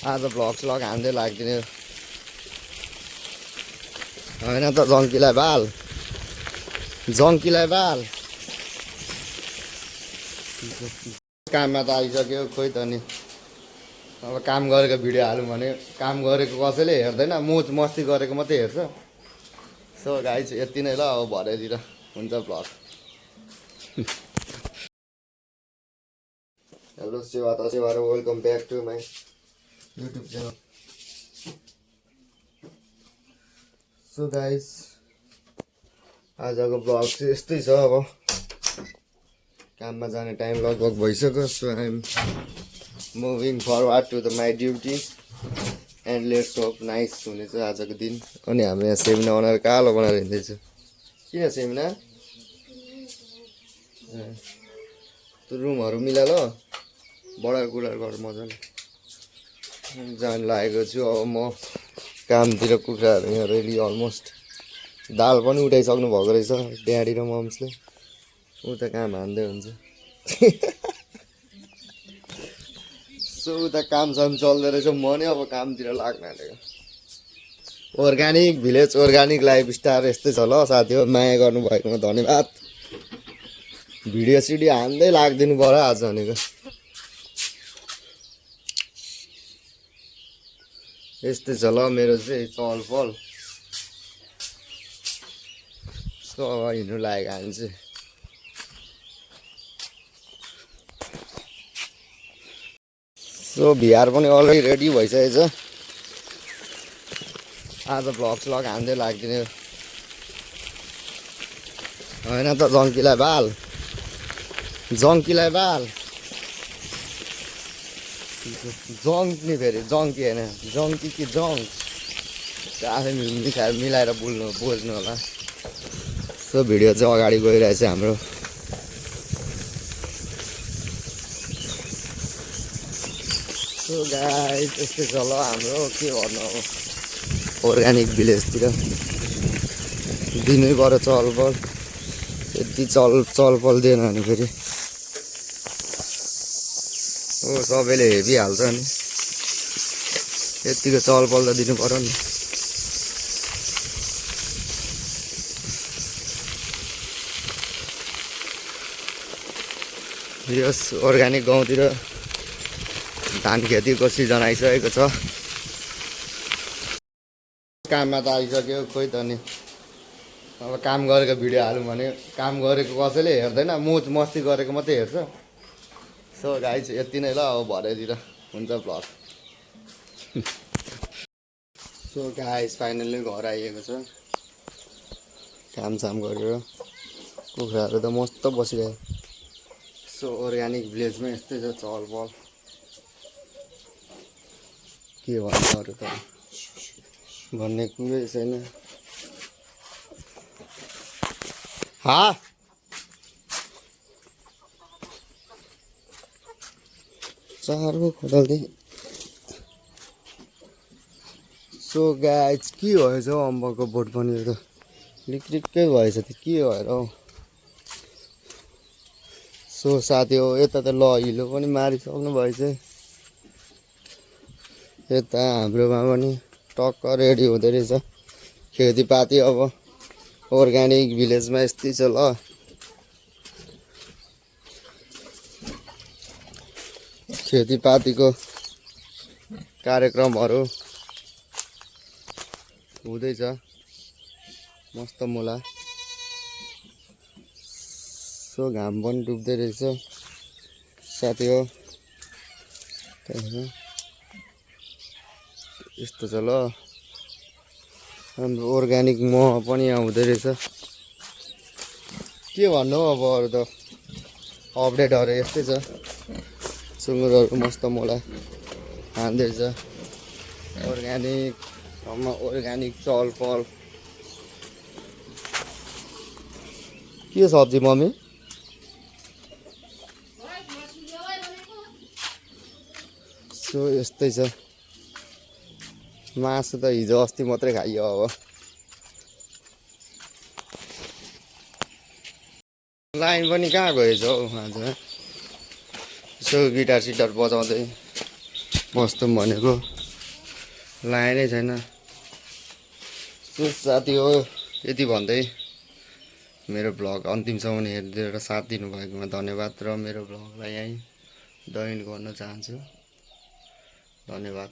आज भ्लग हान्दै लाग्दिने होइन त जङ्कीलाई बाल काममा त आइसक्यो खोइ त नि अब काम गरेको भिडियो हालौँ भने काम गरेको कसैले हेर्दैन मोज मस्ती गरेको मात्रै हेर्छ सो गाइज यति नै ल अब भरेतिर हुन्छ भ्लग हेलो सेवा welcome back to my YouTube channel so guys आजको ब्लग चाहिँ यस्तै छ अब काममा जाने टाइम लगभग भइसक्यो so I'm moving forward to the my duty and let's hope nice हुनेछ आजको दिन अनि हामी यहाँ सेमिना बनाएर कालो बनाएर हिँड्दैछु किन सेमिना त्यो रुमहरू मिला ल बढाएर गुडार गरेर मजाले जान लागेको छु अब म कामतिर कुखुराहरू यहाँ रेडी अलमोस्ट दाल पनि उठाइसक्नु भएको रहेछ ड्याडी र मम्सले उता काम हान्दै हुन्छ सो उता काम चल्दो रहेछ म नै अब कामतिर लाग्न आँटेको organic village organic life style यस्तै छ ल साथीहरू माया गर्नुभएकोमा धन्यवाद भिडियो सिडियो हान्दै लाग्दिनु पऱ्यो आज भनेको यस्तै छ ल मेरो चाहिँ चलपल सो अब हिँड्नु लागेको हामी चाहिँ सो भिआर पनि अलरेडी रेडी भइसकेको छ आज भ्लग हान्दै लाग्दिने होइन त जङ्कीलाई बाल जङ्क नि फेरि जङ्की होइन जङ्की कि जङ्क आफै मिलाएर बोल्नु होला सो भिडियो चाहिँ अगाडि गइरहेछ हाम्रो सो गाइस यस्तै छ ल हाम्रो के गर्नु अब अर्ग्यानिक भिलेजतिर दिनै पऱ्यो चलपल यति चलपल दिएन भने फेरि हो सबैले हेपिहाल्छ नि यतिको चलपल त दिनु पर्यो नि यस अर्ग्यानिक गाउँतिर धान खेतीको सिजन आइसकेको छ काममा त आइसक्यो खोइ त नि अब काम गरेको भिडियो हालौँ भने काम गरेको कसैले हेर्दैन मोज मस्ती गरेको मात्रै हेर्छ सो गाइज यति नै ल अब भरेतिर हुन्छ भ्लग सो गाइज फाइनल्ली घर आइएको छ कामसाम गरेर कुखुराहरू त मस्त बसिरहेको सो अर्ग्यानिक भिलेजमा यस्तै छ चलपल के भन्नु अरू त भन्ने कुरै छैन चारको खोटल्दै सो गाइज के भएछ हौ अम्बकको बोट पनि त लिकलिक्कै भएछ त के भएर हौ सो साथी हो यता त ल हिलो पनि मारिसक्नु भएछ यता हाम्रोमा पनि टक्क रेडी हुँदै रहेछ खेतीपाती अब अर्ग्यानिक भिलेजमा यस्तै छ ल खेतीपातीको कार्यक्रमहरू हुँदैछ मस्त मुला सो घाम पनि डुब्दै रहेछ साथी हो यस्तो छ ल हाम्रो अर्ग्यानिक मह पनि यहाँ हुँदै रहेछ के भन्नु अब अरू त अपडेटहरू यस्तै छ सुँगुरहरू मस्त मोला हान्दैछ अर्ग्यानिक चलपल के सब्जी मम्मी सो यस्तै छ मासु त हिजो अस्ति मात्रै खाइयो अब लाइन पनि कहाँ गएछ हौ आज यसो गिटार सिटार बजाउँदै बस्छौँ भनेको लाए नै छैन। साथी हो यति भन्दै मेरो भ्लग अन्तिमसम्म हेरिदिएर साथ दिनुभएकोमा धन्यवाद र मेरो भ्लगलाई यहीँ डन्ड गर्न चाहन्छु। धन्यवाद।